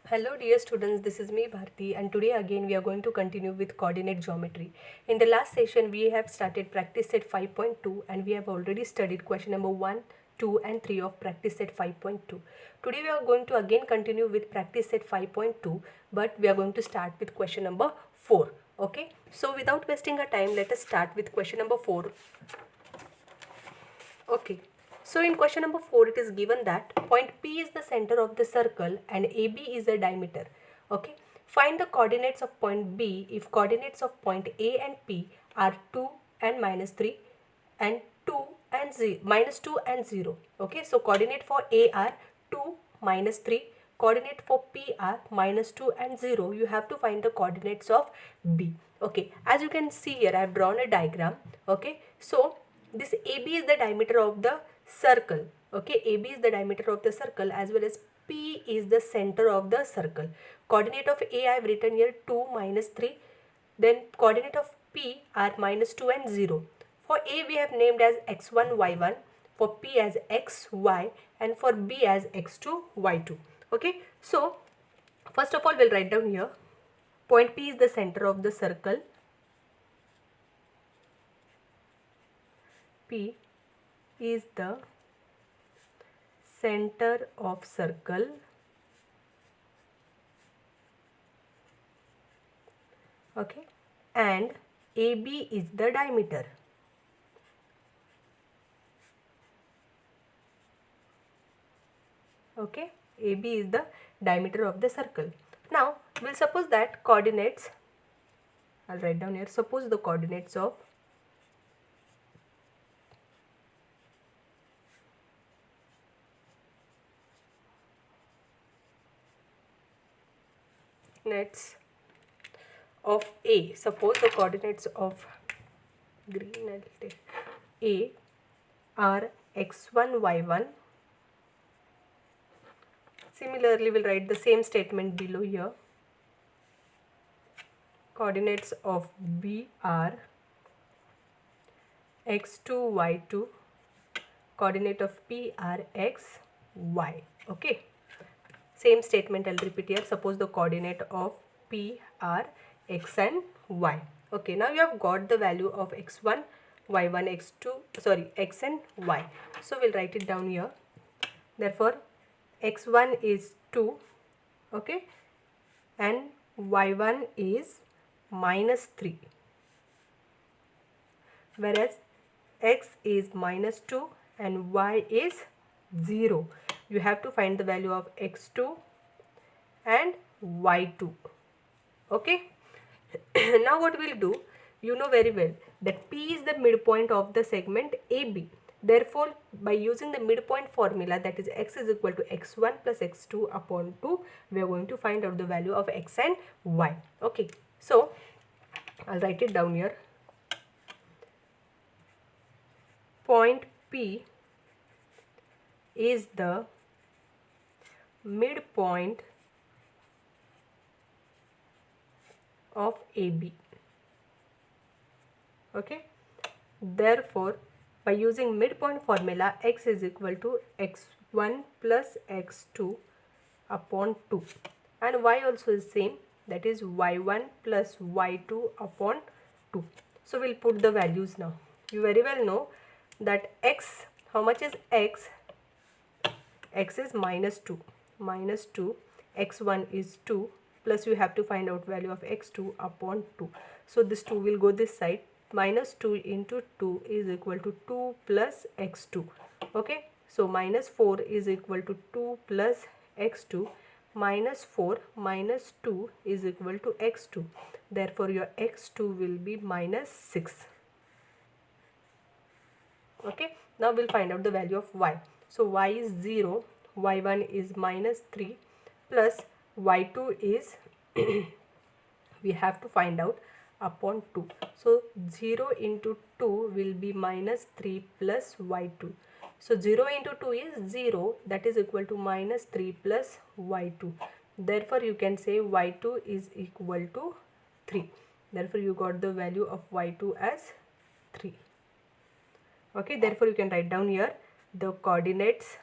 Hello dear students, this is me Bharti and today again we are going to continue with coordinate geometry. In the last session we have started practice set 5.2 and we have already studied question number 1, 2 and 3 of practice set 5.2. Today we are going to again continue with practice set 5.2 but we are going to start with question number 4. Okay, so without wasting our time let us start with question number 4. Okay, so in question number 4 it is given that point P is the center of the circle and AB is the diameter. Okay, find the coordinates of point B if coordinates of point A and P are 2 and minus 3 and 2 and 0, minus 2 and 0. Okay, so coordinate for A are 2 minus 3, coordinate for P are minus 2 and 0. You have to find the coordinates of B. Okay, as you can see here I have drawn a diagram. Okay, so this AB is the diameter of the circle. Okay, AB is the diameter of the circle as well as P is the center of the circle. Coordinate of A I have written here 2 minus 3. Then coordinate of P are minus 2 and 0. For A we have named as x1, y1. For P as x, y and for B as x2, y2. Okay, so first of all we'll write down here point P is the center of the circle. P is the center of circle. Okay, and AB is the diameter. Okay, AB is the diameter of the circle. Now we'll suppose that coordinates, I'll write down here, suppose the coordinates of A, suppose the coordinates of A are x1, y1. Similarly, we'll write the same statement below here. Coordinates of B are x2, y2. Coordinate of P are x, y. Okay. Same statement I'll repeat here. Suppose the coordinate of P are x and y. Okay. Now you have got the value of x1, y1, x2, x and y. So we'll write it down here. Therefore, x1 is 2. Okay. And y1 is minus 3. Whereas x is minus 2 and y is 0. You have to find the value of x2 and y2. Okay. Now what we'll do, you know very well that P is the midpoint of the segment AB. Therefore, by using the midpoint formula, that is x is equal to x1 plus x2 upon 2, we are going to find out the value of x and y. Okay. So, I'll write it down here. Point P is the midpoint of AB. Okay. Therefore, by using midpoint formula, x is equal to x1 plus x2 upon 2 and y also is same, that is y1 plus y2 upon 2. So we'll put the values now. You very well know that x, how much is x? X is minus 2, x1 is 2 plus you have to find out value of x2 upon 2. So this 2 will go this side. Minus 2 into 2 is equal to 2 plus x2. Okay. So minus 4 is equal to 2 plus x2. Minus 4 minus 2 is equal to x2. Therefore, your x2 will be minus 6. Okay. Now we'll find out the value of y. So y is 0, y1 is minus 3 plus y2 is we have to find out upon 2. So 0 into 2 will be minus 3 plus y2. So 0 into 2 is 0, that is equal to minus 3 plus y2. Therefore you can say y2 is equal to 3. Therefore you got the value of y2 as 3. Okay, therefore you can write down here the coordinates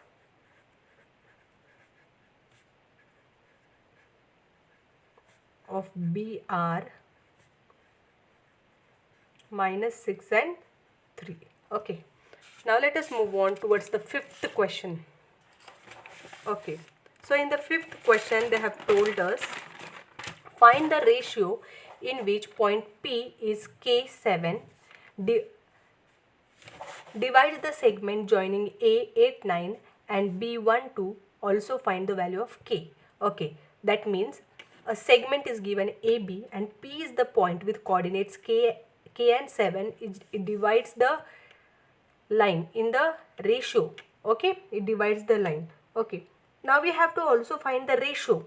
of B are -6 and 3. Okay, now let us move on towards the fifth question. Okay, so in the fifth question they have told us find the ratio in which point P is K7 divides the segment joining A89 and B12. Also find the value of K. Okay, that means a segment is given AB and P is the point with coordinates K and 7. It divides the line in the ratio. Okay, it divides the line. Okay, now we have to also find the ratio.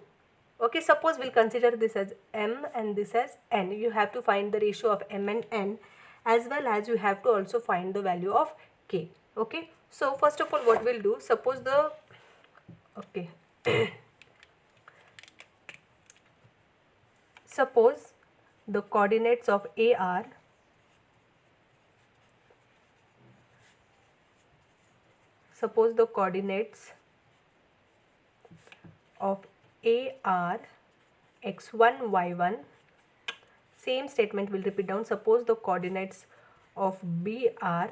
Okay, suppose we'll consider this as M and this as N. You have to find the ratio of M and N, as well as you have to also find the value of K. Okay, so first of all what we'll do, suppose the suppose the coordinates of A are x1 y1. Same statement will repeat down. Suppose the coordinates of B are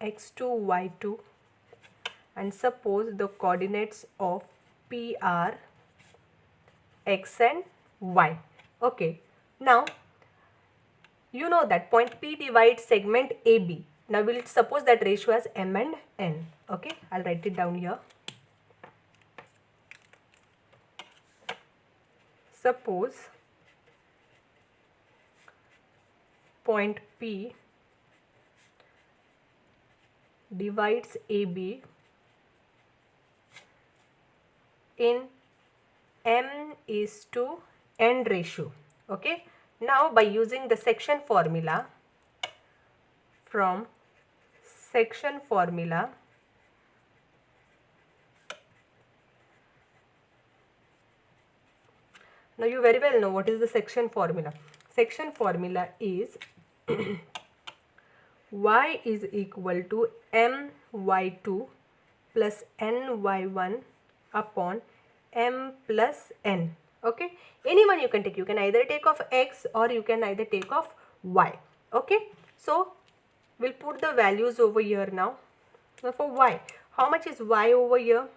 x2 y2, and suppose the coordinates of P are x and y. Okay, now you know that point P divides segment AB. Now we'll suppose that ratio as M and N. Okay, I'll write it down here. Suppose point P divides AB in M:N ratio. Okay, now by using the section formula, from section formula, now you very well know what is the section formula. Section formula is y is equal to my2 plus ny1 upon m plus n. Okay, anyone you can take. You can either take of x or you can either take of y. Okay, so we'll put the values over here now. Now for y, how much is y over here?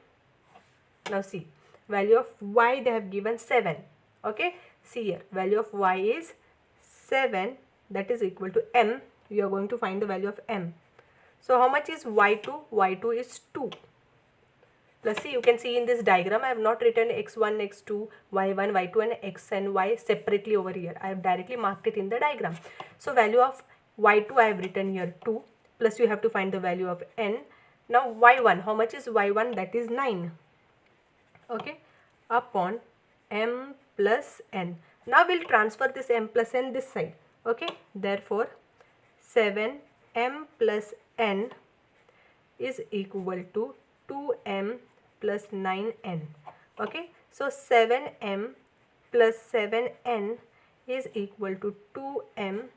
Now see, value of y they have given 7. Okay, see here, value of y is 7, that is equal to m. We are going to find the value of m. So how much is y2? y2 is 2. Plus see, you can see in this diagram I have not written x1, x2, y1, y2 and x and y separately over here. I have directly marked it in the diagram. So value of y2 I have written here 2, plus you have to find the value of n. Now y1, how much is y1? That is 9. Okay, upon m plus n. Now we'll transfer this m plus n this side. Okay, therefore 7m plus n is equal to 2m plus 9n. Okay, so 7m plus 7n is equal to 2m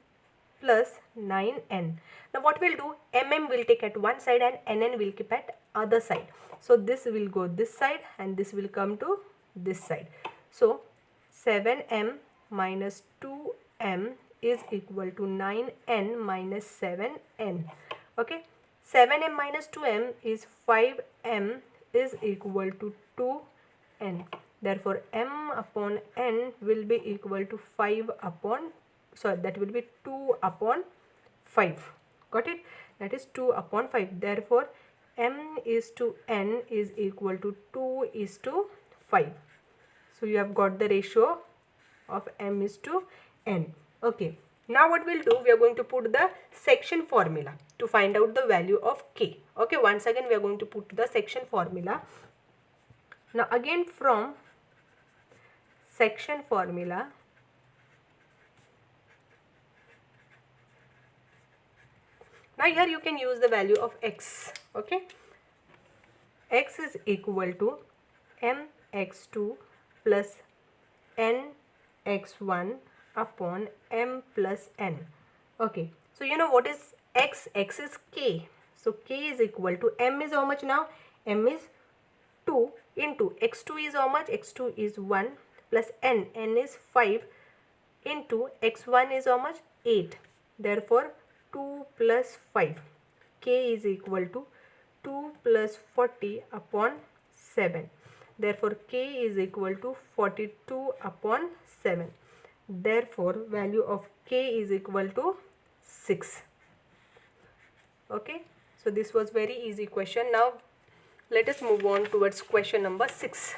plus 9n. Now what we'll do, mm will take at one side and nn will keep at other side. So this will go this side and this will come to this side. So 7m minus 2m is equal to 9n minus 7n. Okay, 7m minus 2m is 5m is equal to 2n. Therefore m upon n will be equal to 5 upon, sorry, that will be 2 upon 5. Got it? That is 2 upon 5. Therefore m is to n is equal to 2 is to 5. So you have got the ratio of m is to n. Okay, now what we'll do, we are going to put the section formula to find out the value of k. Okay, once again we are going to put the section formula. Now again from section formula, now here you can use the value of x. Okay, x is equal to mx2 plus nx1 upon m plus n. Okay, so you know what is x? X is k. So k is equal to m is how much now? M is 2 into x2 is how much? X2 is 1 plus n. N is 5. into x1 is how much? 8. Therefore 2 plus 5. K is equal to 2 plus 40 upon 7. Therefore K is equal to 42 upon 7. Therefore value of K is equal to 6. Okay, so this was very easy question. Now let us move on towards question number 6.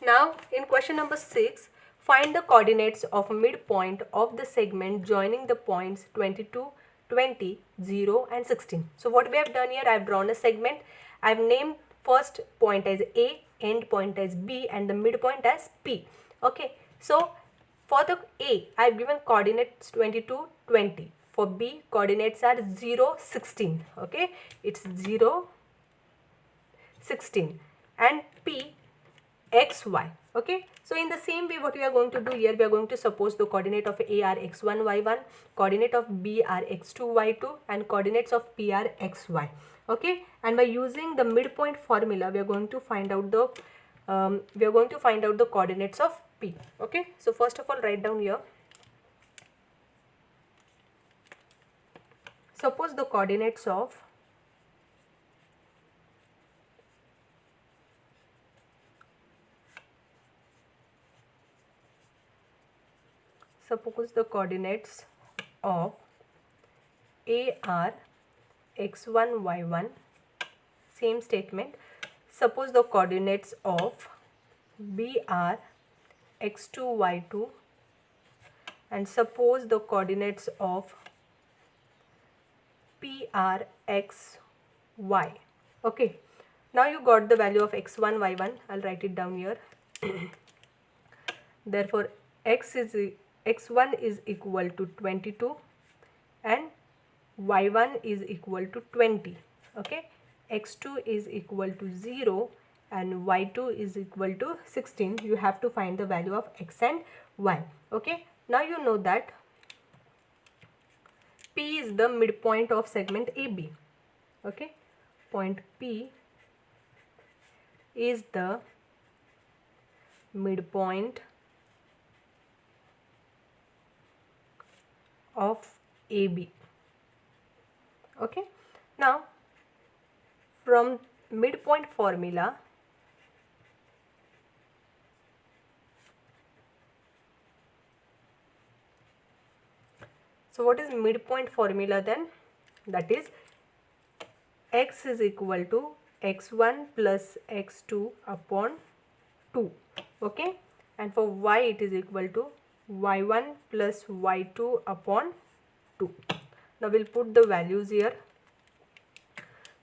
Now in question number 6, find the coordinates of midpoint of the segment joining the points 22, 20, 0 and 16. So what we have done here, I have drawn a segment. I have named first point as A, end point as B and the midpoint as P. Okay, so for the A, I have given coordinates 22, 20. For B, coordinates are 0, 16. Okay, it's 0, 16 and P, x, y. Okay, so in the same way what we are going to do here, we are going to suppose the coordinate of A are x1, y1, coordinate of B are x2, y2 and coordinates of P are xy. Okay, and by using the midpoint formula we are going to find out the coordinates of P. Okay, so first of all write down here. Suppose the coordinates of A are x1, y1, same statement. Suppose the coordinates of B are x2, y2 and suppose the coordinates of P are x, y. Okay, now you got the value of x1, y1. I'll write it down here. Therefore x1 is equal to 22 and y1 is equal to 20. Okay, x2 is equal to 0 and y2 is equal to 16. You have to find the value of x and y. Okay, now you know that P is the midpoint of segment AB. Okay, point P is the midpoint of AB. Okay, now from midpoint formula so what is midpoint formula then? That is x is equal to x1 plus x2 upon 2. Okay, and for y it is equal to y1 plus y2 upon 2. Now we'll put the values here.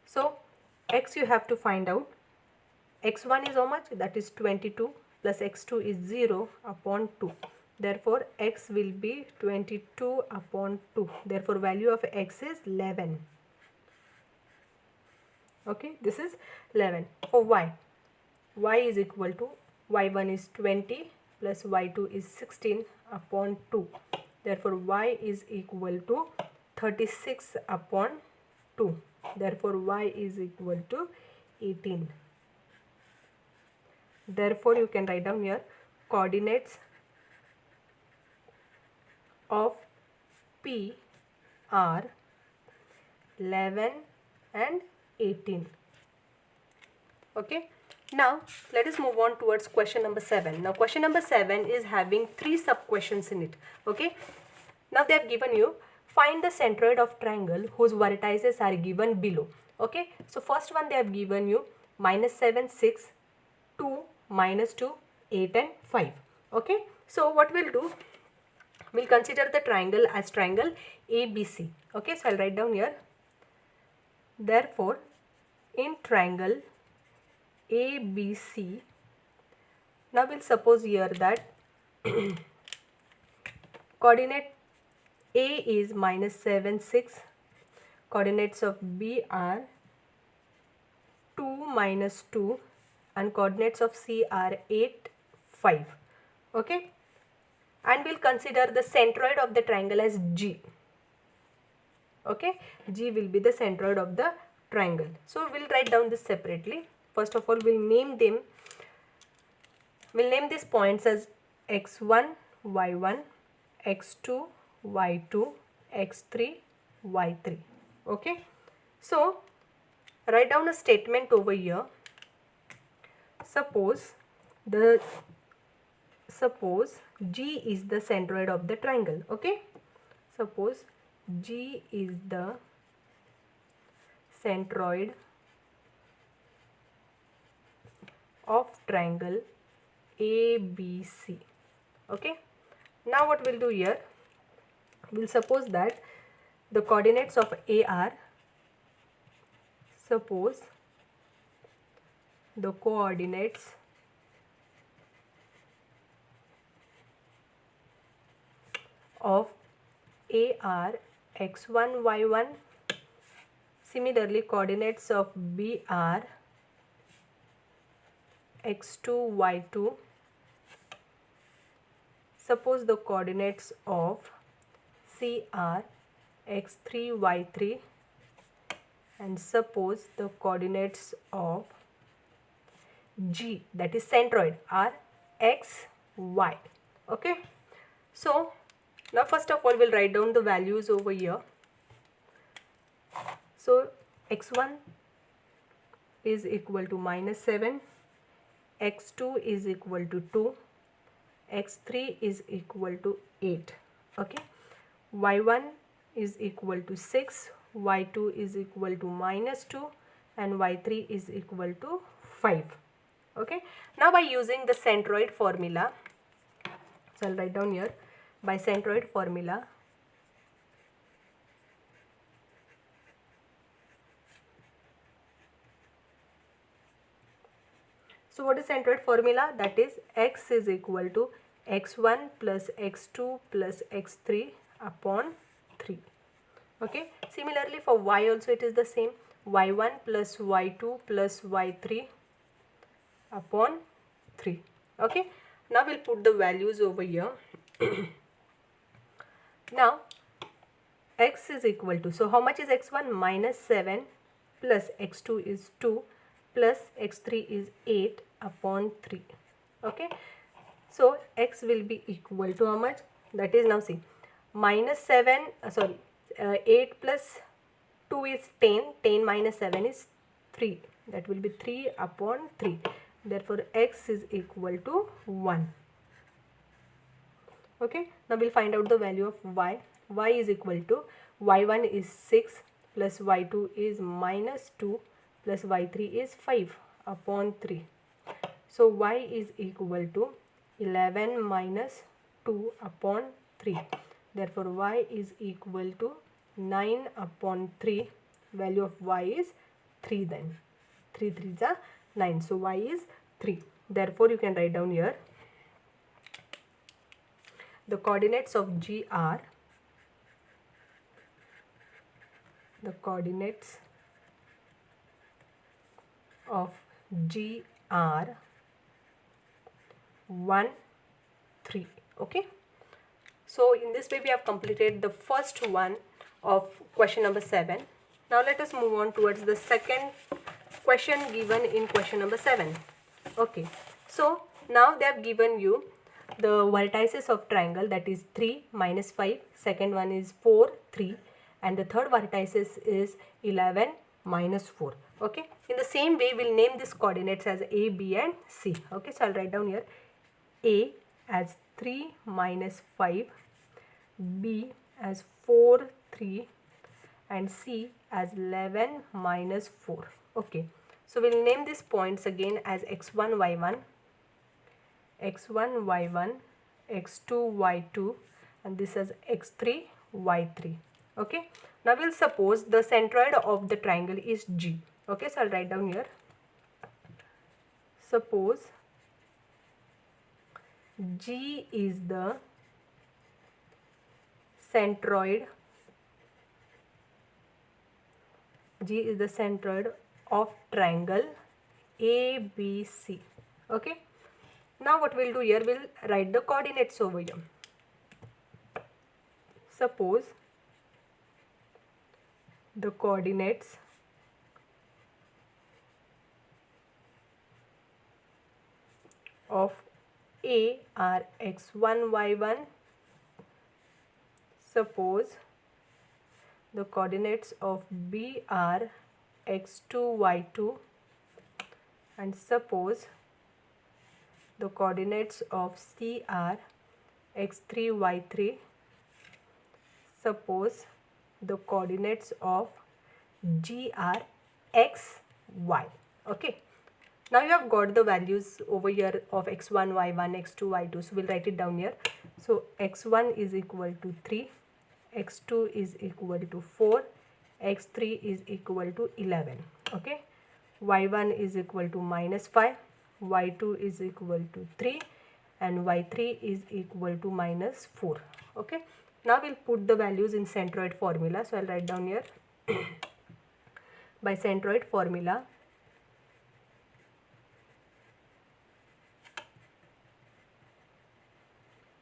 So x you have to find out. x1 is how much? That is 22 plus x2 is 0 upon 2. Therefore x will be 22 upon 2. Therefore value of x is 11. Okay, this is 11. For y is equal to y1 is 20 plus y2 is 16 upon 2. Therefore y is equal to 36 upon 2. Therefore y is equal to 18. Therefore you can write down here coordinates of P are 11 and 18. Okay, now let us move on towards question number 7. Now question number 7 is having 3 sub questions in it. Okay, now they have given you find the centroid of triangle whose vertices are given below. Okay, so first one they have given you -7, 6, 2, -2, 8 and 5. Okay, so what we'll do, we'll consider the triangle as triangle ABC. Okay, so I'll write down here. Therefore in triangle ABC, now we'll suppose here that coordinate A is -7, 6, coordinates of B are 2, -2 and coordinates of C are 8, 5. Okay, and we'll consider the centroid of the triangle as G. Okay, G will be the centroid of the triangle. So we'll write down this separately. First of all we'll name these points as x1 y1, x2 y2, x3 y3. Okay, so write down a statement over here. Suppose G is the centroid of the triangle. Okay, suppose G is the centroid of triangle ABC. Okay, now what we'll do here, we'll suppose that the coordinates of A are, suppose the coordinates of A are x1 y1. Similarly, coordinates of B are x2 y2. Suppose the coordinates of C are x3 y3, and suppose the coordinates of G, that is centroid, are x y. Okay, so now first of all we'll write down the values over here. So x1 is equal to -7, x2 is equal to 2, x3 is equal to 8. Okay, y1 is equal to 6, y2 is equal to -2, and y3 is equal to 5. Okay, now by using the centroid formula, so I'll write down here, by centroid formula, so what is centroid formula? That is x is equal to x1 plus x2 plus x3 upon 3. Okay, similarly for y also it is the same, y1 plus y2 plus y3 upon 3. Okay, now we'll put the values over here. Now x is equal to, so how much is x1? -7 plus x2 is 2 plus x3 is 8 upon 3. Okay, so x will be equal to how much? That is, now see, -7 8 plus 2 is 10, 10 minus 7 is 3, that will be 3 upon 3. Therefore x is equal to 1. Okay, now we'll find out the value of y. Y is equal to, y1 is 6 plus y2 is -2 plus y3 is 5 upon 3. So y is equal to 11 minus 2 upon 3. Therefore y is equal to 9 upon 3. Value of y is 3 then. 3 3s are 9. So y is 3. Therefore you can write down here, the coordinates of G are, the coordinates of G are 1 3. Okay, so in this way we have completed the first one of question number 7. Now let us move on towards the second question given in question number 7. Okay, so now they have given you the vertices of triangle, that is 3 minus 5, second one is 4 3, and the third vertices is 11 minus 4. Okay, in the same way we'll name these coordinates as A, B and C. Okay, so I'll write down here A as 3 minus 5, B as 4 3, and C as 11 minus 4. Okay, so we'll name these points again as x1 y1, x1 y1, x2 y2, and this is x3 y3. Okay, now we'll suppose the centroid of the triangle is G. Okay, so I'll write down here, suppose G is the centroid, G is the centroid of triangle ABC. Okay, now what we'll do here, we'll write the coordinates over here. Suppose the coordinates of A are x1, y1. Suppose the coordinates of B are x2, y2, and suppose the coordinates of C are x3, y3. Suppose the coordinates of G are x, y. Okay. Now you have got the values over here of x1, y1, x2, y2. So we'll write it down here. So x1 is equal to 3, x2 is equal to 4, x3 is equal to 11. Okay. y1 is equal to -5, y2 is equal to 3, and y3 is equal to -4. Okay. Now we'll put the values in centroid formula. So I'll write down here by centroid formula.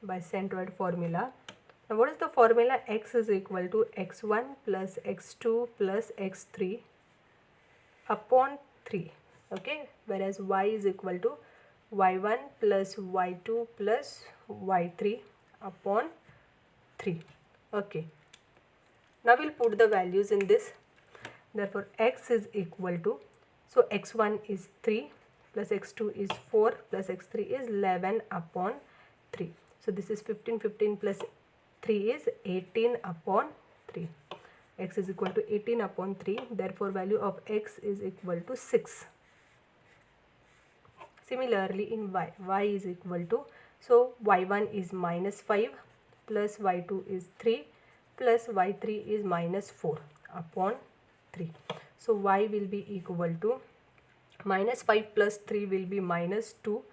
By centroid formula. Now what is the formula? X is equal to x1 plus x2 plus x3 upon 3. Okay. Whereas y is equal to y1 plus y2 plus y3 upon 3. Okay. Now we'll put the values in this. Therefore x is equal to, so x1 is 3 plus x2 is 4 plus x3 is 11 upon 3. So this is 15, 15 plus 3 is 18 upon 3. X is equal to 18 upon 3. Therefore value of x is equal to 6. Similarly in y is equal to, so y1 is -5 plus y2 is 3 plus y3 is -4 upon 3. So y will be equal to -5 plus 3 will be -2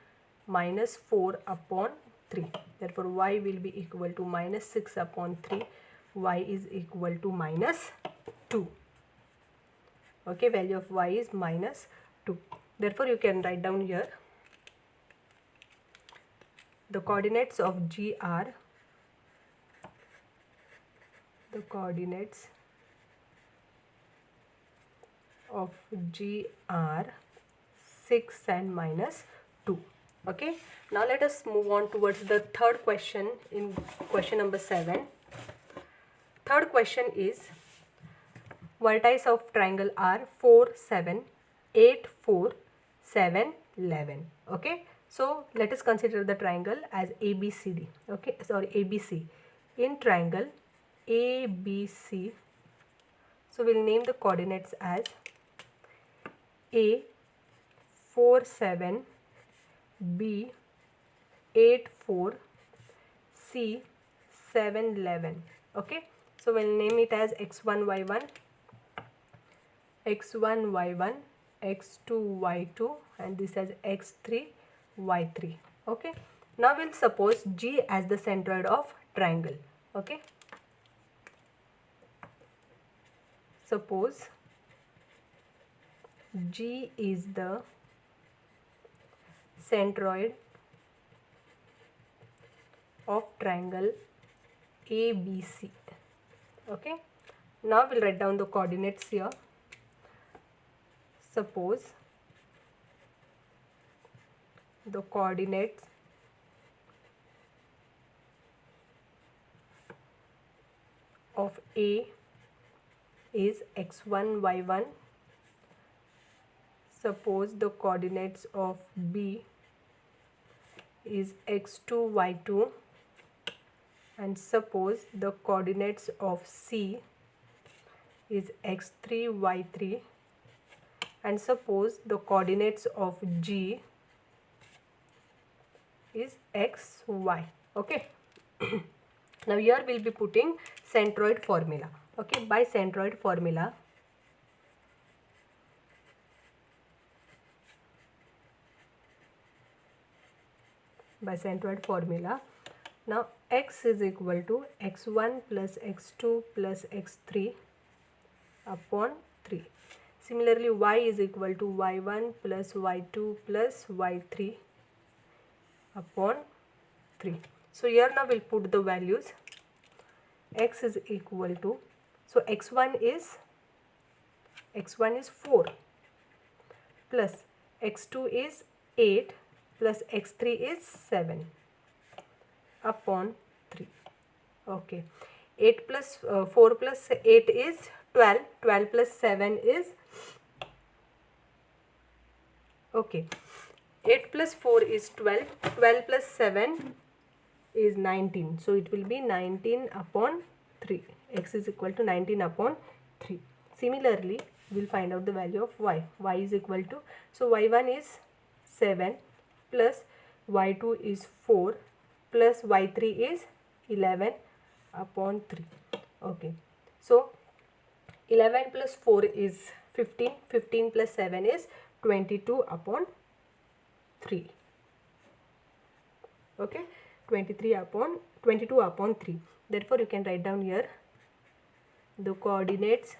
-4 upon 3. Therefore y will be equal to -6 upon 3. Y is equal to -2. Okay, value of y is -2. Therefore you can write down here the coordinates of G are, the coordinates of G are 6 and -2. Okay. Now let us move on towards the third question in question number 7. Third question is vertices of triangle are 4, 7, 8, 4, 7, 11. Okay. So let us consider the triangle as ABCD. Okay. Sorry, ABC. In triangle ABC, so we'll name the coordinates as A 4, 7, B 8, 4, C 7, 11. Okay. So we'll name it as x1, y1, x1, y1, x2, y2, and this as x3, y3. Okay. Now we'll suppose G as the centroid of triangle. Okay. Suppose G is the centroid of triangle ABC. Okay. Now we'll write down the coordinates here. Suppose the coordinates of A is x1, y1. Suppose the coordinates of B is x2, y2, and suppose the coordinates of C is x3, y3, and suppose the coordinates of G is x, y. Okay. Now here we'll be putting centroid formula. Okay. By centroid formula, now x is equal to x1 plus x2 plus x3 upon 3. Similarly y is equal to y1 plus y2 plus y3 upon 3. So here now we'll put the values. X is equal to, so x1 is 4 plus x2 is 8 plus x3 is 7 upon 3. Okay, 8 plus 4 plus 8 is 12. 12 plus 7 is, okay, 8 plus 4 is 12. 12 plus 7 is 19. So it will be 19 upon 3. X is equal to 19 upon 3. Similarly, we will find out the value of y. Y is equal to, so y1 is 7 plus y2 is 4 plus y3 is 11 upon 3. Okay, so 11 plus 4 is 15. 15 plus 7 is 22 upon 3. Okay, 22 upon 3. Therefore, you can write down here the coordinates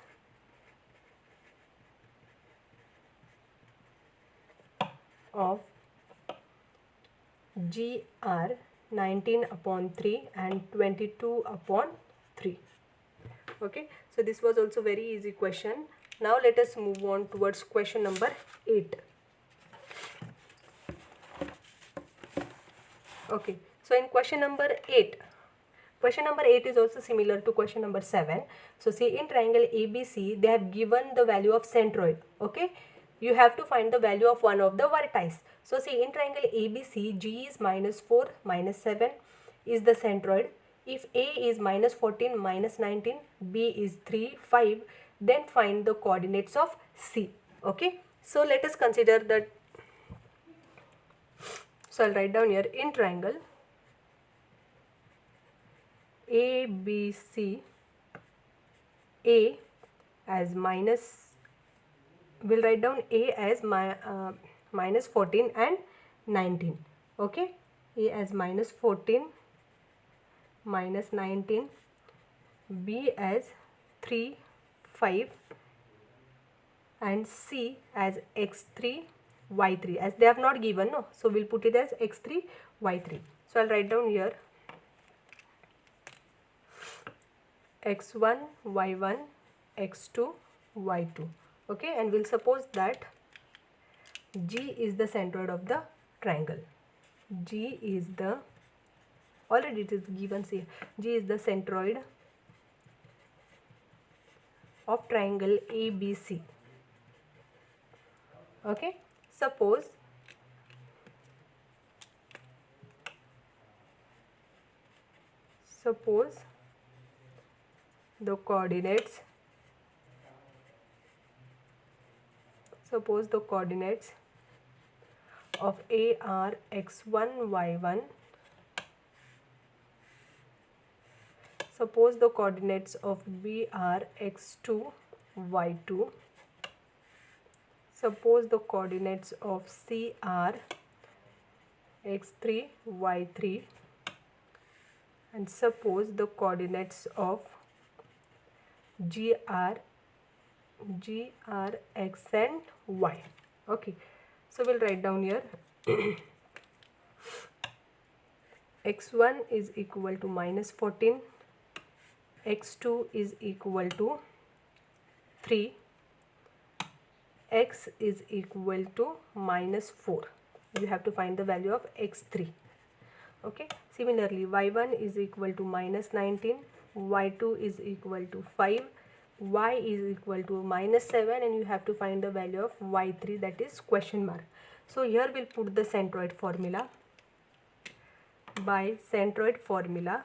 of G are 19 upon 3 and 22 upon 3. Okay, so this was also very easy question. Now let us move on towards question number 8. Okay, so in question number 8 is also similar to question number 7. So see, in triangle ABC, they have given the value of centroid. Okay, you have to find the value of one of the vertices. So see, in triangle ABC, G is -4, -7 is the centroid. If A is -14, -19, B is 3, 5, then find the coordinates of C. Okay, so let us consider that. So I'll write down here, in triangle ABC, A as we'll write down A as -14 and 19. Okay, A as -14, -19, B as 3, 5, and C as x3, y3, as they have not given, no, so we'll put it as x3, y3. So I'll write down here x1, y1, x2, y2. Okay, and we'll suppose that G is the centroid of the triangle. G is the, already it is given here, G is the centroid of triangle ABC. Okay, suppose the coordinates of A are x1, y1. Suppose the coordinates of B are x2, y2. Suppose the coordinates of C are x3, y3. And suppose the coordinates of G are x and y. Okay, so we'll write down here x1 is equal to -14, x2 is equal to 3, x is equal to -4. You have to find the value of x3. Okay, similarly y1 is equal to -19, y2 is equal to 5, y is equal to -7, and you have to find the value of y3, that is question mark. So here we'll put the centroid formula. By centroid formula,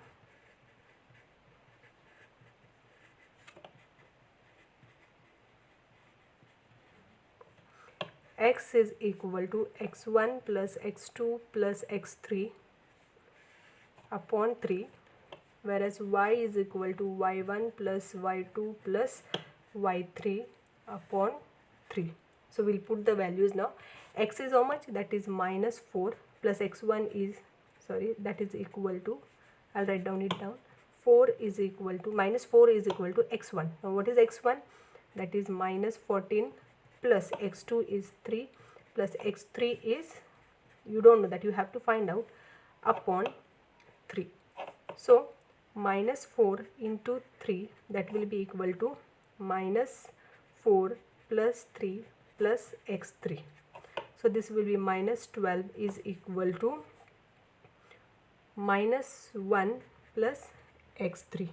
x is equal to x1 plus x2 plus x3 upon 3, whereas y is equal to y1 plus y2 plus y3 upon 3. So we'll put the values now. X is how much? That is -4 plus x1 is, sorry, that is equal to, I'll write down it down, 4 is equal to, -4 is equal to x1. Now what is x1? That is -14 plus x2 is 3 plus x3 is, you don't know, that you have to find out, upon 3. So -4 into 3, that will be equal to -4 plus 3 plus x3. So this will be minus 12 is equal to minus 1 plus x3.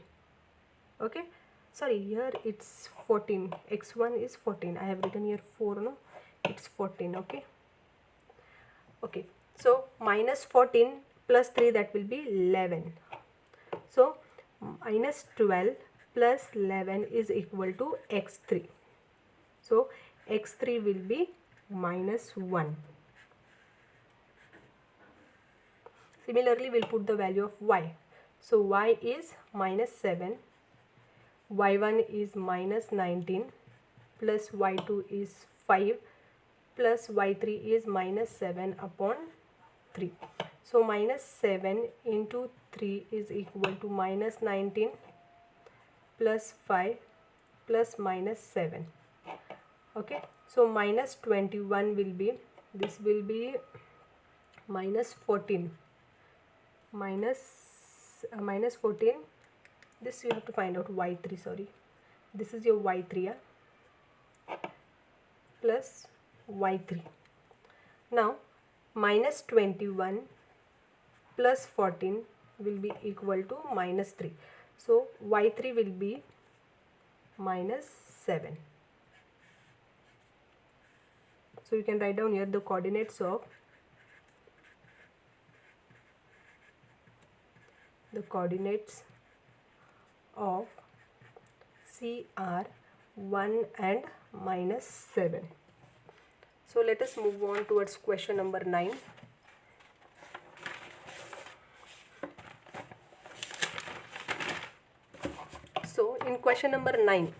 Okay, sorry, here it's 14, x1 is 14, I have written here 4, no, it's 14. Okay, so minus 14 plus 3, that will be 11. So minus 12 plus 11 is equal to x3. So x3 will be minus 1. Similarly, we'll put the value of y. So y is minus 7, y1 is minus 19, plus y2 is 5, plus y3 is minus 7 upon 3. So minus 7 into 3 is equal to minus 19 plus 5 plus minus 7. Okay, so minus 21 will be, this will be minus 14, minus 14, this you have to find out y3, sorry, this is your y3, yeah? Plus y3. Now minus 21 plus 14 will be equal to minus 3. So y3 will be minus 7. So you can write down here the coordinates of C are 1 and minus 7. So let us move on towards question number 9. So in question number 9,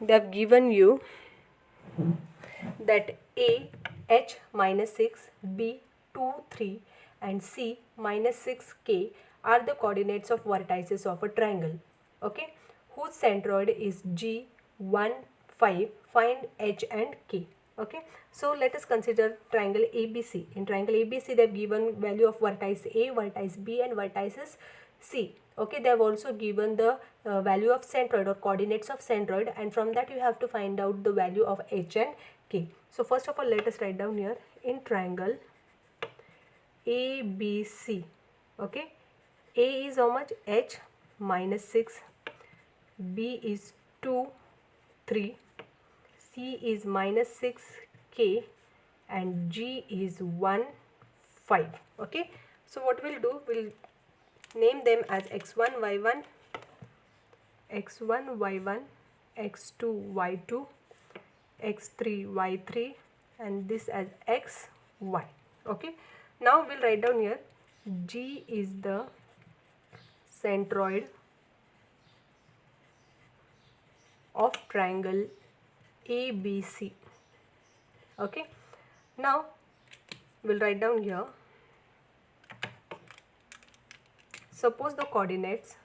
they have given you that A h minus 6, B 2 3 and C minus 6 k are the coordinates of vertices of a triangle, okay, whose centroid is G 1 5. Find h and k. Okay, so let us consider triangle ABC. In triangle ABC, they have given value of vertex A, vertex B and vertices C. Okay, they have also given the value of centroid or coordinates of centroid, and from that you have to find out the value of h and k. So first of all, let us write down here in triangle ABC. Okay, A is how much? H minus 6, B is 2 3, C is minus 6 k and G is 1 5. Okay, so what we'll do, we'll name them as x1 y1, x1 y1, x2 y2, x3 y3 and this as x y. Okay, now we'll write down here G is the centroid of triangle ABC. Okay, now we'll write down here, suppose the coordinates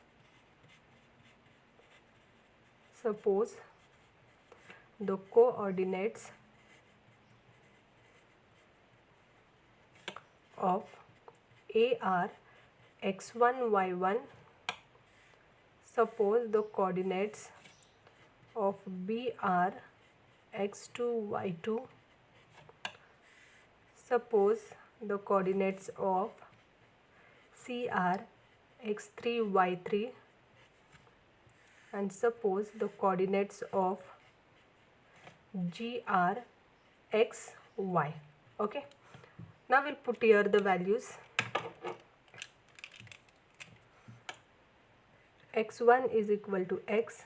of A are x1 y1, suppose the coordinates of B are x2 y2, suppose the coordinates of C are x3 y3 and suppose the coordinates of G are x y. Okay, now we'll put here the values. x1 is equal to x,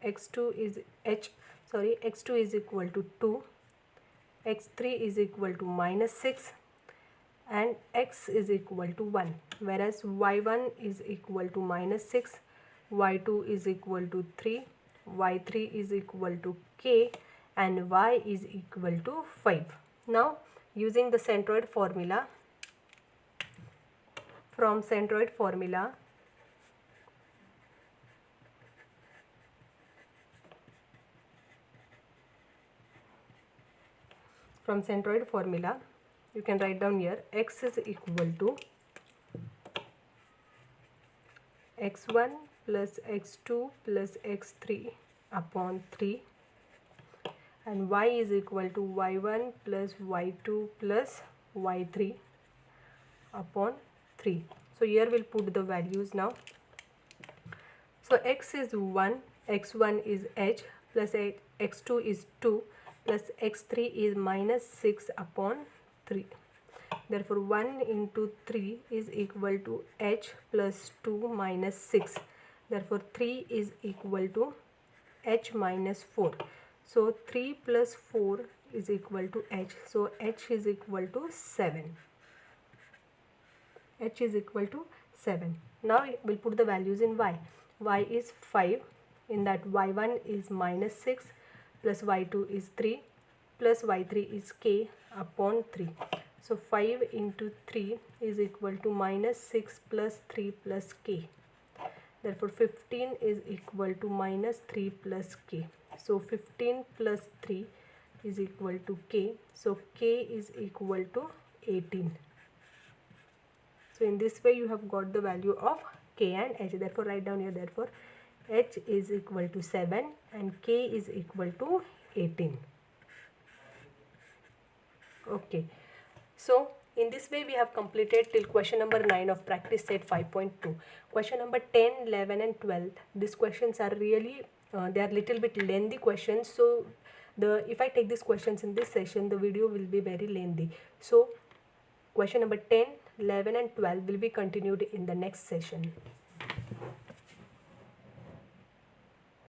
x2 is x2 is equal to 2, x3 is equal to minus 6 and x is equal to 1, whereas y1 is equal to minus 6, y2 is equal to 3, y3 is equal to k and y is equal to 5. Now using the centroid formula, from centroid formula you can write down here x is equal to x1 plus x2 plus x3 upon 3, and y is equal to y1 plus y2 plus y3 upon 3. So here we'll put the values now. So x is 1, x1 is h, plus x2 is 2, plus x3 is minus 6 upon 3. Therefore 1 into 3 is equal to h plus 2 minus 6. Therefore 3 is equal to h minus 4. So 3 plus 4 is equal to h. So h is equal to 7. H is equal to 7. Now we'll put the values in y. Y is 5. In that y1 is minus 6 plus y2 is 3 plus y3 is k upon 3. So 5 into 3 is equal to minus 6 plus 3 plus k. Therefore 15 is equal to minus 3 plus k. So 15 plus 3 is equal to k. So k is equal to 18. So in this way you have got the value of k and h. Therefore write down here, therefore h is equal to 7 and k is equal to 18. Okay. So in this way we have completed till question number 9 of practice set 5.2. Question number 10, 11 and 12. These questions are really, they are little bit lengthy questions. So if I take these questions in this session, the video will be very lengthy. So question number 10, 11 and 12 will be continued in the next session.